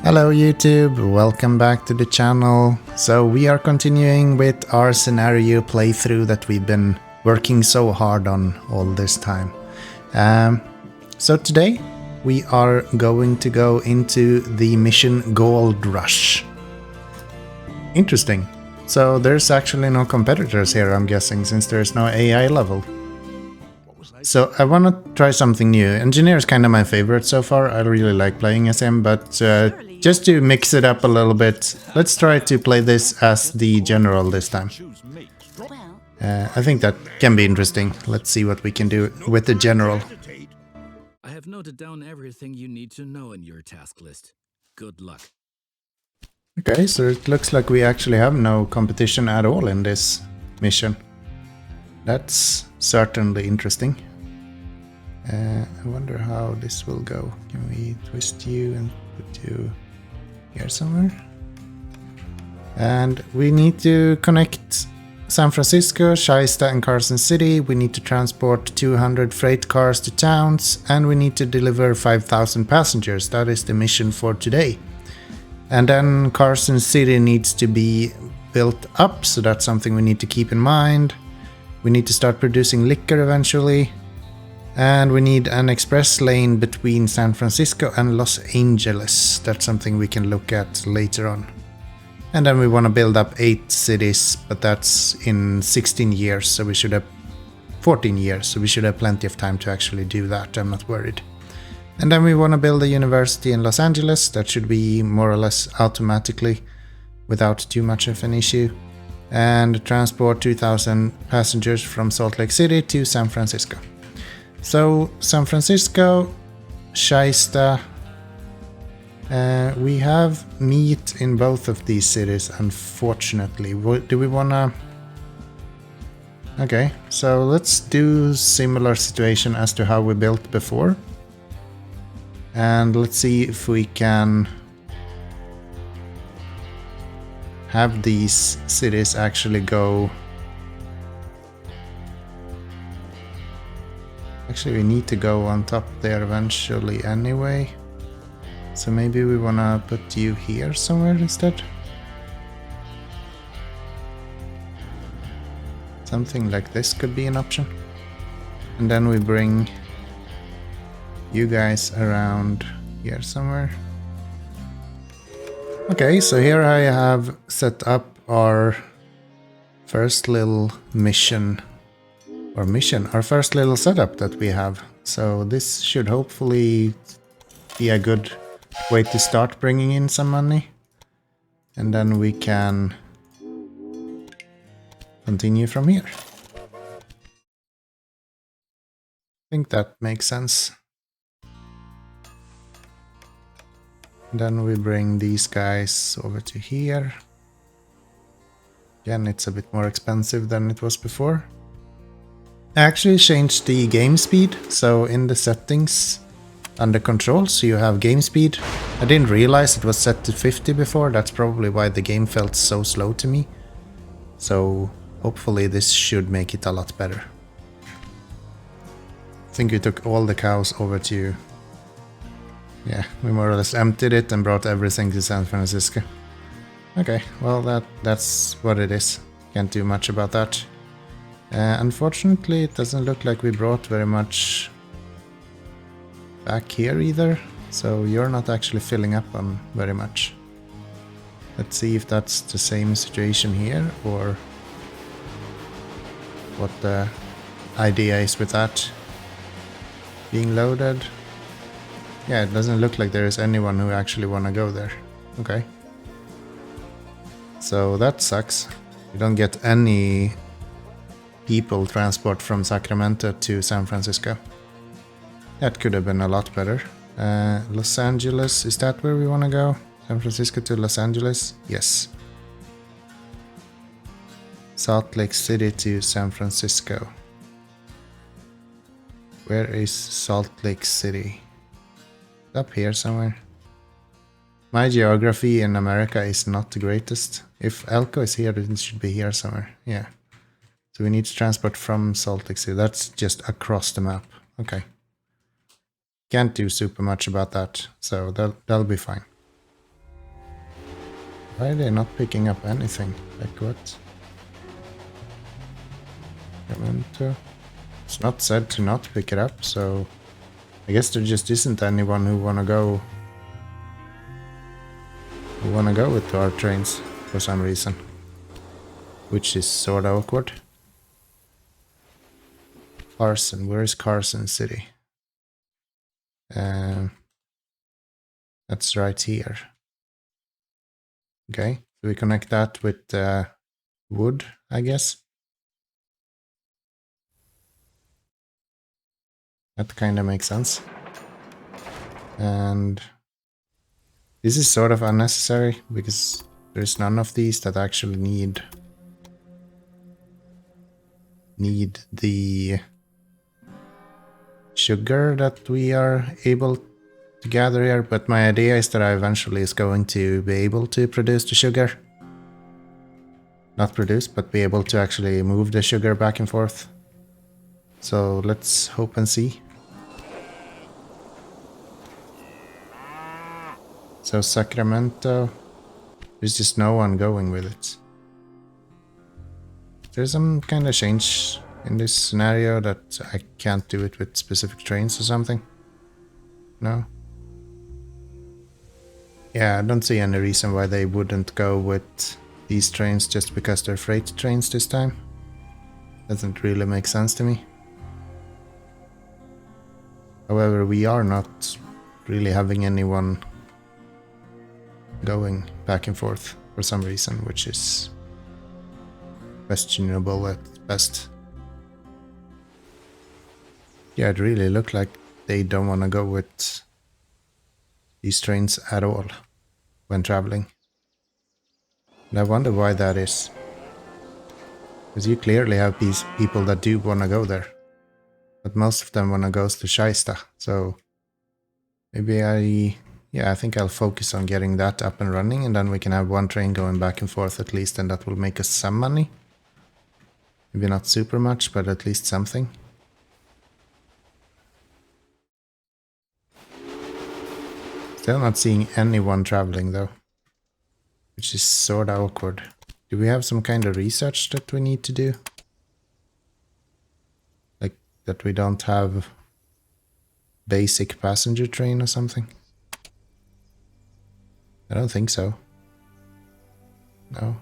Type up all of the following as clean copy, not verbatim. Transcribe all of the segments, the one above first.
Hello YouTube, welcome back to the channel. So we are continuing with our scenario playthrough that we've been working so hard on all this time. So today we are going to go into the mission Gold Rush. Interesting. So there's actually no competitors here, I'm guessing, since there's no AI level. So I want to try something new. Engineer is kind of my favorite so far. I really like playing as him, but just to mix it up a little bit, let's try to play this as the general this time. I think that can be interesting. Let's see what we can do with the general. I have noted down everything you need to know in your task list. Good luck. Okay, so it looks like we actually have no competition at all in this mission. That's certainly interesting. I wonder how this will go. Can we twist you and put you here somewhere? And we need to connect San Francisco, Shaista and Carson City. We need to transport 200 freight cars to towns, and we need to deliver 5,000 passengers. That is the mission for today. And then Carson City needs to be built up, so that's something we need to keep in mind. We need to start producing liquor eventually. And we need an express lane between San Francisco and Los Angeles. That's something we can look at later on. And then we want to build up 8 cities, but that's in 16 years, so we should have 14 years, so we should have plenty of time to actually do that. I'm not worried. And then we want to build a university in Los Angeles. That should be more or less automatically without too much of an issue. And transport 2,000 passengers from Salt Lake City to San Francisco. So San Francisco, Shaista, we have meat in both of these cities, unfortunately. Do we wanna... Okay, so let's do similar situation as to how we built before. And let's see if we can have these cities actually go... Actually, we need to go on top there eventually anyway. So maybe we want to put you here somewhere instead. Something like this could be an option. And then we bring you guys around here somewhere. Okay, so here I have set up our first little mission. Our first little setup that we have. So this should hopefully be a good way to start bringing in some money. And then we can continue from here. I think that makes sense. And then we bring these guys over to here. Again, it's a bit more expensive than it was before. I actually changed the game speed, so in the settings under controls you have game speed. I didn't realize it was set to 50 before, that's probably why the game felt so slow to me. So hopefully this should make it a lot better. I think we took all the cows over to... Yeah, we more or less emptied it and brought everything to San Francisco. Okay, well that's what it is. Can't do much about that. Unfortunately, it doesn't look like we brought very much back here either, so you're not actually filling up on very much. Let's see if that's the same situation here, or what the idea is with that. Being loaded. Yeah, it doesn't look like there is anyone who actually want to go there. Okay. So that sucks. You don't get any people transport from Sacramento to San Francisco. That could have been a lot better. Los Angeles, is that where we want to go? San Francisco to Los Angeles? Yes. Salt Lake City to San Francisco. Where is Salt Lake City? Up here somewhere. My geography in America is not the greatest. If Elko is here, it should be here somewhere. Yeah. So we need to transport from Salt Lake City. That's just across the map. Okay. Can't do super much about that, so that'll be fine. Why are they not picking up anything? Like what? Memento. It's not said to not pick it up, so I guess there just isn't anyone who wanna go with our trains for some reason. Which is sorta awkward. Carson, where is Carson City? That's right here. Okay, so we connect that with wood, I guess. That kind of makes sense. And this is sort of unnecessary because there's none of these that actually need the sugar that we are able to gather here, but my idea is that I eventually is going to be able to produce the sugar. Not produce, but be able to actually move the sugar back and forth. So let's hope and see. So Sacramento, there's just no one going with it. There's some kind of change in this scenario that I can't do it with specific trains or something. No? Yeah, I don't see any reason why they wouldn't go with these trains just because they're freight trains this time. Doesn't really make sense to me. However, we are not really having anyone going back and forth for some reason, which is questionable at best. Yeah, it really looked like they don't want to go with these trains at all when traveling. And I wonder why that is. Because you clearly have these people that do want to go there. But most of them want to go to Shaista, so maybe I think I'll focus on getting that up and running, and then we can have one train going back and forth at least, and that will make us some money. Maybe not super much, but at least something. Still not seeing anyone traveling though, which is sort of awkward. Do we have some kind of research that we need to do? Like that we don't have basic passenger train or something? I don't think so. No.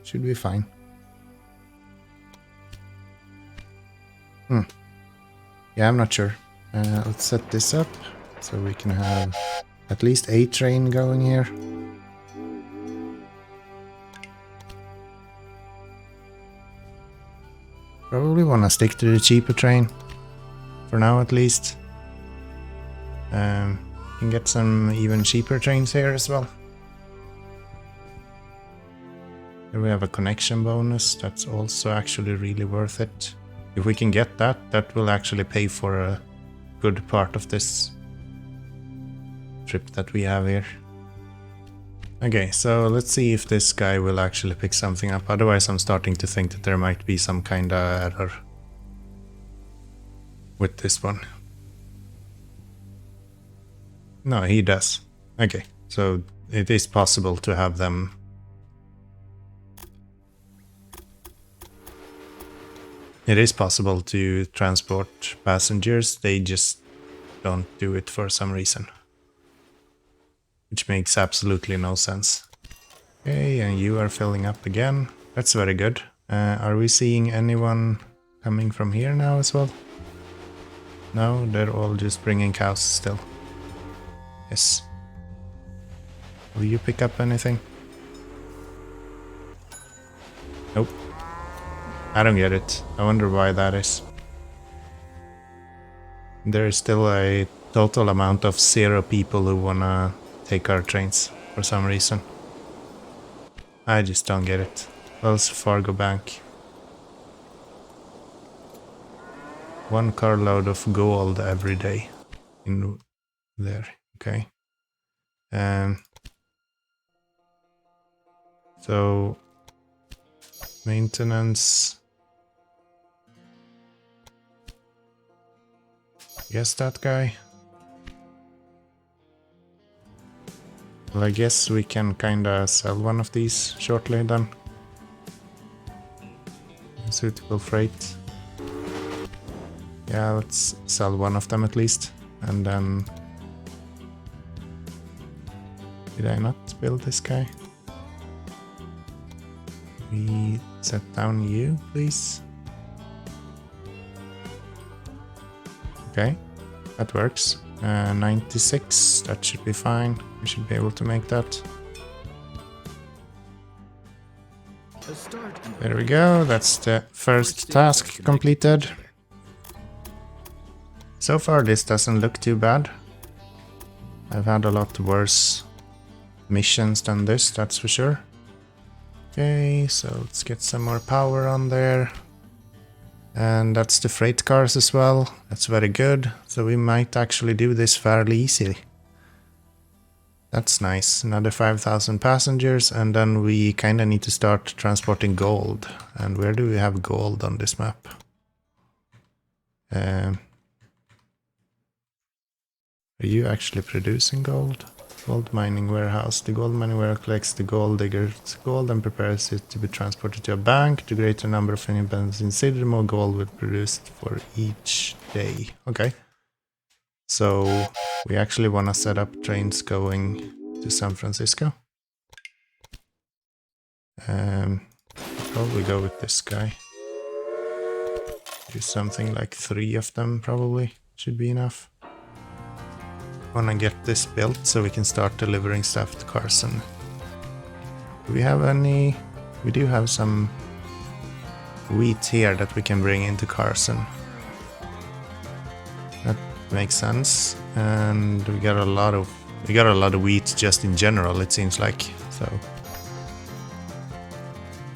Should be fine. Yeah, I'm not sure. Let's set this up so we can have at least a train going here. Probably want to stick to the cheaper train. For now at least. Can get some even cheaper trains here as well. Here we have a connection bonus. That's also actually really worth it. If we can get that, that will actually pay for a good part of this trip that we have here. Okay, so let's see if this guy will actually pick something up. Otherwise, I'm starting to think that there might be some kind of error with this one. No, he does. Okay, so it is possible to have them. It is possible to transport passengers, they just don't do it for some reason. Which makes absolutely no sense. Okay, and you are filling up again. That's very good. Are we seeing anyone coming from here now as well? No, they're all just bringing cows still. Yes. Will you pick up anything? Nope. I don't get it. I wonder why that is. There is still a total amount of 0 people who wanna take our trains for some reason. I just don't get it. Wells Fargo Bank. 1 carload of gold every day in there. Okay. So maintenance. Yes, that guy. Well, I guess we can kinda sell one of these shortly then. Suitable freight. Yeah, let's sell one of them at least. And then... Did I not build this guy? We set down you, please. Okay, that works. 96, that should be fine. We should be able to make that. There we go, that's the first task completed. So far this doesn't look too bad. I've had a lot worse missions than this, that's for sure. Okay, so let's get some more power on there. And that's the freight cars as well. That's very good. So we might actually do this fairly easily. That's nice. Another 5,000 passengers, and then we kind of need to start transporting gold. And where do we have gold on this map? Are you actually producing gold? Gold mining warehouse. The gold mining warehouse collects the gold digger's gold and prepares it to be transported to a bank. The greater number of independents in city, the more gold will be produced for each day. Okay. So we actually want to set up trains going to San Francisco. Probably go with this guy. Do something like 3 of them probably. Should be enough. Wanna get this built so we can start delivering stuff to Carson. Do we have any? We do have some wheat here that we can bring into Carson. That makes sense. And we got a lot of wheat just in general, it seems like. So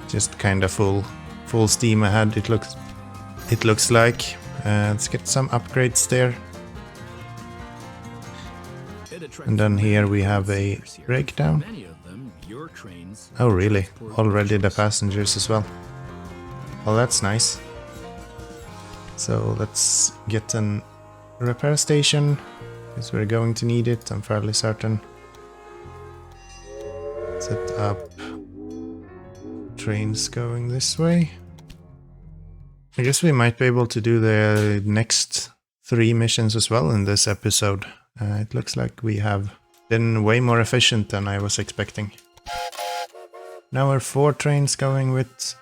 just kind of full steam ahead. It looks like. Let's get some upgrades there. And then here we have a breakdown. Oh really? Already the passengers as well. Well, that's nice. So let's get a repair station, because we're going to need it, I'm fairly certain. Set up trains going this way. I guess we might be able to do the next 3 missions as well in this episode. It looks like we have been way more efficient than I was expecting. Now we're 4 trains going with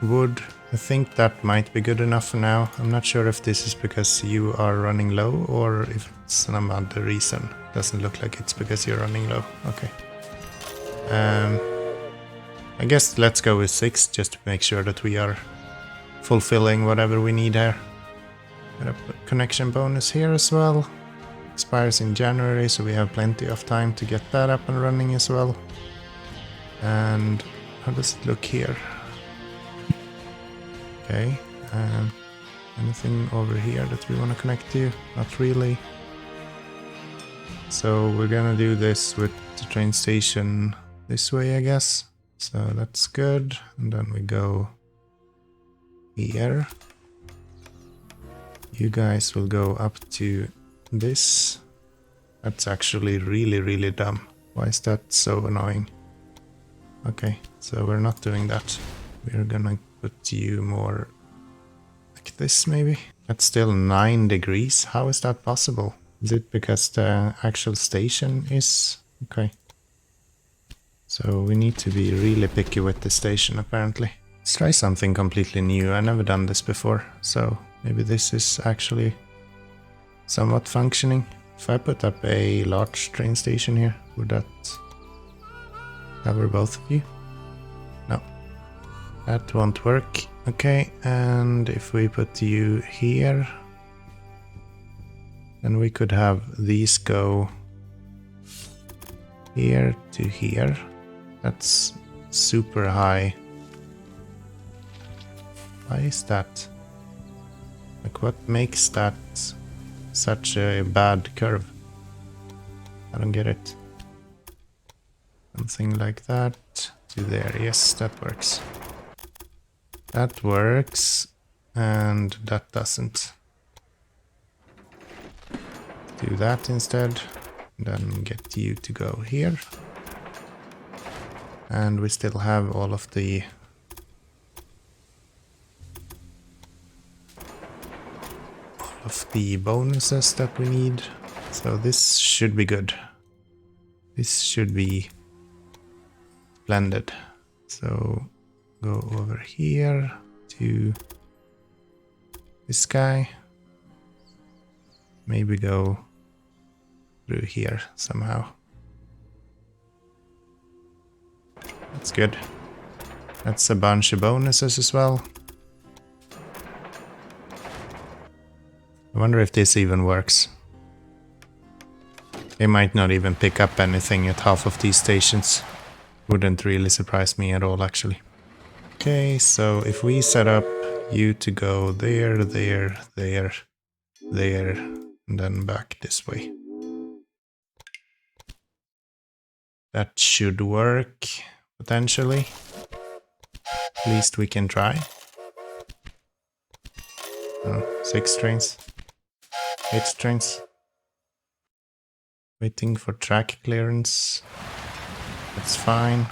wood. I think that might be good enough for now. I'm not sure if this is because you are running low or if it's some other reason. Doesn't look like it's because you're running low. Okay. I guess let's go with 6 just to make sure that we are fulfilling whatever we need here. Got a connection bonus here as well. Expires in January, so we have plenty of time to get that up and running as well. And how does it look here? Okay, anything over here that we want to connect to? Not really. So we're gonna do this with the train station this way, I guess. So that's good. And then we go here. You guys will go up to this. That's actually really dumb. Why is that so annoying? Okay, so we're not doing that. We're gonna put you more like this maybe. That's still 9 degrees. How is that possible? Is it because the actual station is... Okay. So we need to be really picky with the station apparently. Let's try something completely new. I've never done this before, so maybe this is actually somewhat functioning. If I put up a large train station here, would that cover both of you? No. That won't work. Okay, and if we put you here, then we could have these go here to here. That's super high. Why is that? Like, what makes that such a bad curve? I don't get it. Something like that to there. Yes, that works. That works, and that doesn't. Do that instead. Then get you to go here. And we still have all of the bonuses that we need. So this should be good. This should be splendid. So go over here to this guy. Maybe go through here somehow. That's good. That's a bunch of bonuses as well. I wonder if this even works. They might not even pick up anything at half of these stations. Wouldn't really surprise me at all, actually. Okay, so if we set up you to go there, there, there, there, and then back this way. That should work, potentially. At least we can try. 6 trains. 8 trains. Waiting for track clearance. That's fine.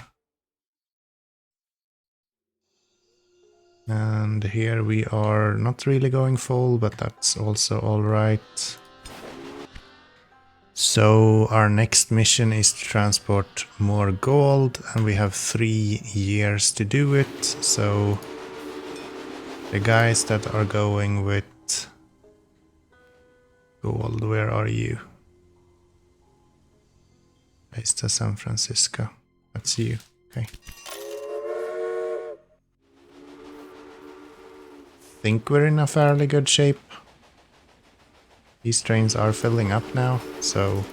And here we are not really going full, but that's also alright. So our next mission is to transport more gold, and we have 3 years to do it. So the guys that are going with gold, where are you? Paste San Francisco. That's you. Okay. Think we're in a fairly good shape. These trains are filling up now, so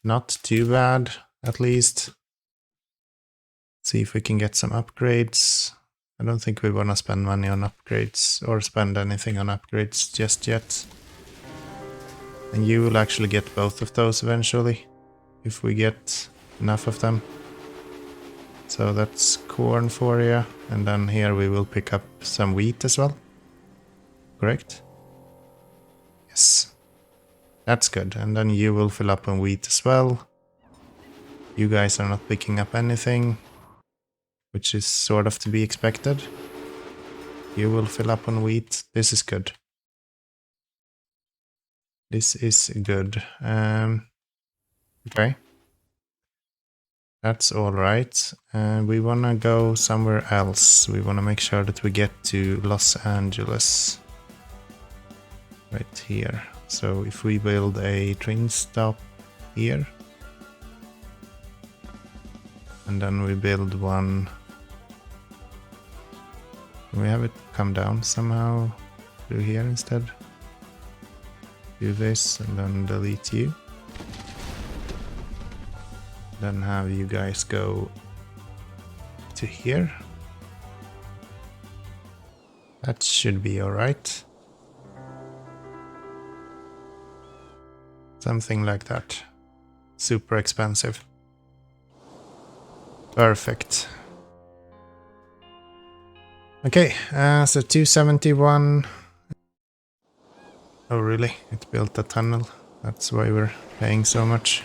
not too bad, at least. See if we can get some upgrades. I don't think we want to spend money on upgrades or spend anything on upgrades just yet. And you will actually get both of those eventually, if we get enough of them. So that's corn for you. And then here we will pick up some wheat as well. Correct? Yes. That's good. And then you will fill up on wheat as well. You guys are not picking up anything, which is sort of to be expected. You will fill up on wheat. This is good. This is good. Okay. That's alright. We want to go somewhere else. We want to make sure that we get to Los Angeles. Right here. So if we build a train stop here. And then we build one. Can we have it come down somehow through here instead? Do this and then delete you. Then have you guys go to here. That should be alright. Something like that. Super expensive. Perfect. Okay, so 271. Oh really? It built a tunnel. That's why we're paying so much.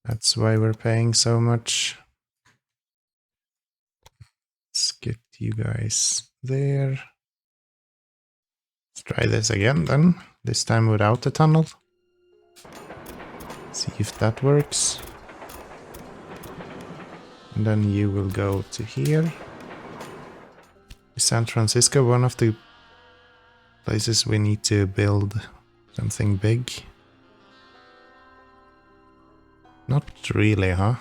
That's why we're paying so much. Let's get you guys there. Let's try this again then. This time without the tunnel. See if that works. And then you will go to here. Is San Francisco one of the places we need to build something big? Not really, huh?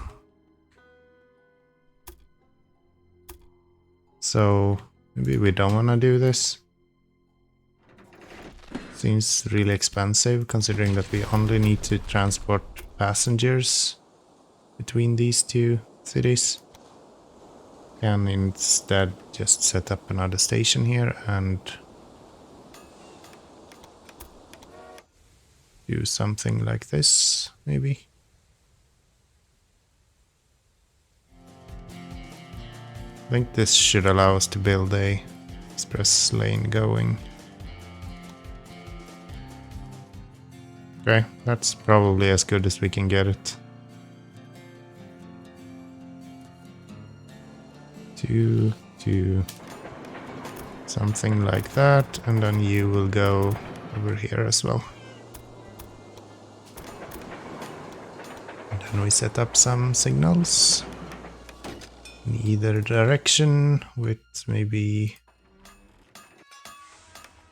So maybe we don't want to do this. Seems really expensive considering that we only need to transport passengers between these 2 cities. Can instead just set up another station here and do something like this, maybe. I think this should allow us to build a express lane going. Okay, that's probably as good as we can get it. 2, 2, something like that, and then you will go over here as well. And then we set up some signals in either direction with maybe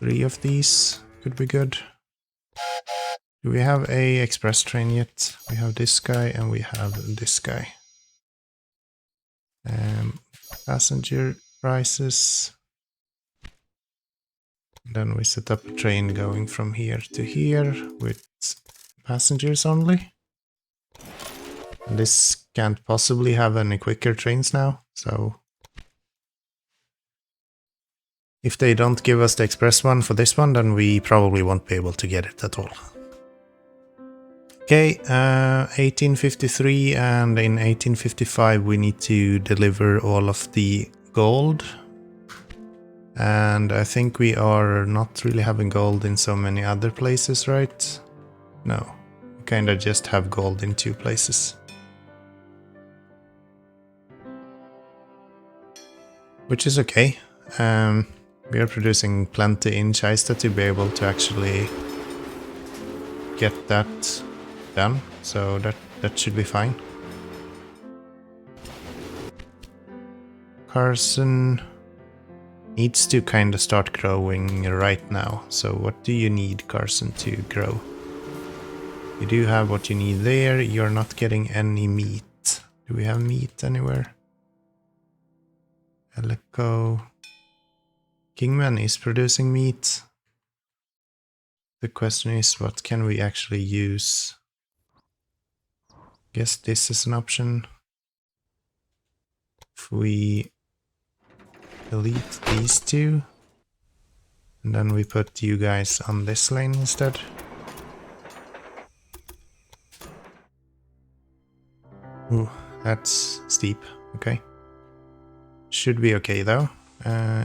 3 of these could be good. Do we have a express train yet? We have this guy and we have this guy. Passenger prices. Then we set up a train going from here to here with passengers only. And this can't possibly have any quicker trains now, so if they don't give us the express one for this one, then we probably won't be able to get it at all. Okay, 1853, and in 1855 we need to deliver all of the gold. And I think we are not really having gold in so many other places, right? No, we kinda just have gold in 2 places. Which is okay. We are producing plenty in Scheista to be able to actually get that done, so that should be fine. Carson needs to kind of start growing right now. So what do you need, Carson, to grow? You do have what you need there. You're not getting any meat. Do we have meat anywhere? Elko. Kingman is producing meat. The question is, what can we actually use? Guess this is an option. If we delete these 2, and then we put you guys on this lane instead. Ooh, that's steep. Okay. Should be okay though.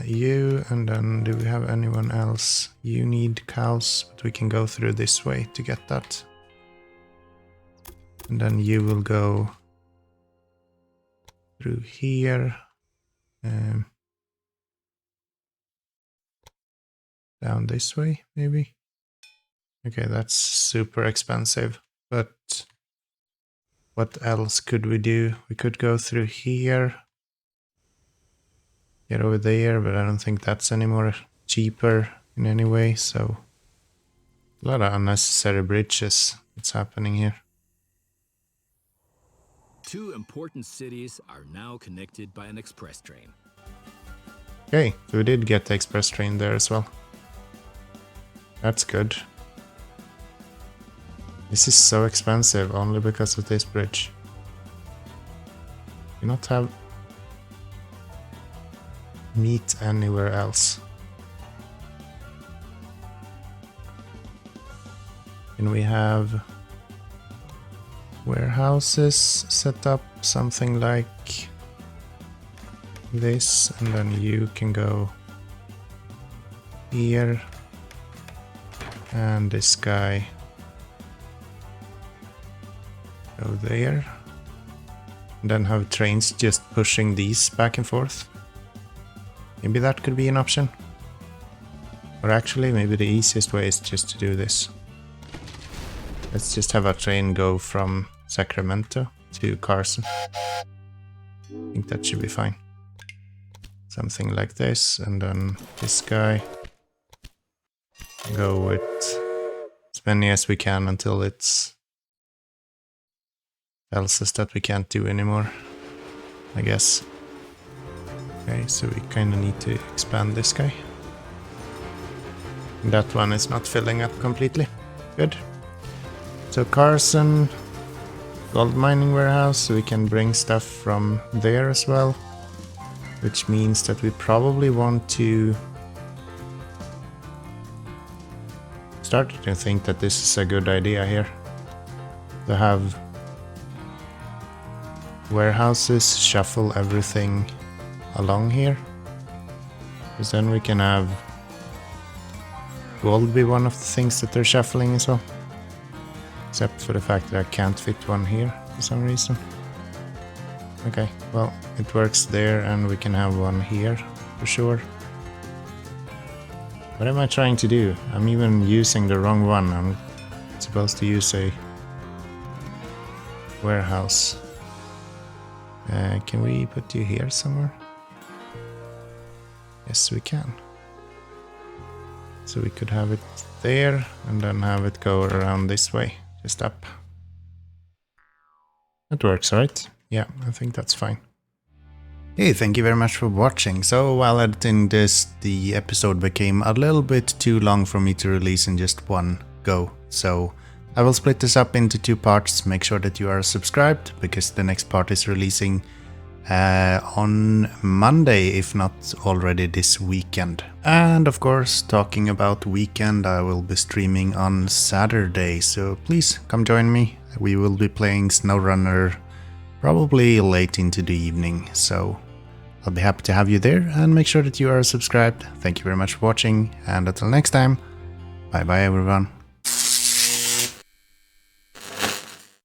You, and then do we have anyone else? You need cows, but we can go through this way to get that. And then you will go through here. Down this way, maybe? Okay, that's super expensive, but what else could we do? We could go through here. Get over there, but I don't think that's any more cheaper in any way, so a lot of unnecessary bridges that's happening here. 2 important cities are now connected by an express train. Okay, so we did get the express train there as well. That's good. This is so expensive only because of this bridge. Do not have meat anywhere else. Can we have warehouses set up something like this, and then you can go here, and this guy go there, and then have trains just pushing these back and forth. Maybe that could be an option. Or actually, maybe the easiest way is just to do this. Let's just have a train go from Sacramento to Carson. I think that should be fine. Something like this, and then this guy. Go with as many as we can until it's tells us that we can't do anymore, I guess. Okay, so we kind of need to expand this guy. That one is not filling up completely. Good. So Carson, gold mining warehouse, so we can bring stuff from there as well. Which means that we probably want to start to think that this is a good idea here. To have warehouses shuffle everything along here. Because then we can have gold be one of the things that they're shuffling as well. Except for the fact that I can't fit one here for some reason. Okay, well, it works there and we can have one here for sure. What am I trying to do? I'm even using the wrong one. I'm supposed to use a warehouse. Can we put you here somewhere? Yes, we can. So we could have it there and then have it go around this way, just up. That works, right? Yeah, I think that's fine. Hey, thank you very much for watching. So while editing this, the episode became a little bit too long for me to release in just one go. So I will split this up into 2 parts. Make sure that you are subscribed because the next part is releasing on Monday, if not already this weekend. And of course, talking about weekend, I will be streaming on Saturday, so please come join me. We will be playing SnowRunner probably late into the evening, so I'll be happy to have you there, and make sure that you are subscribed. Thank you very much for watching, and until next time, bye bye everyone.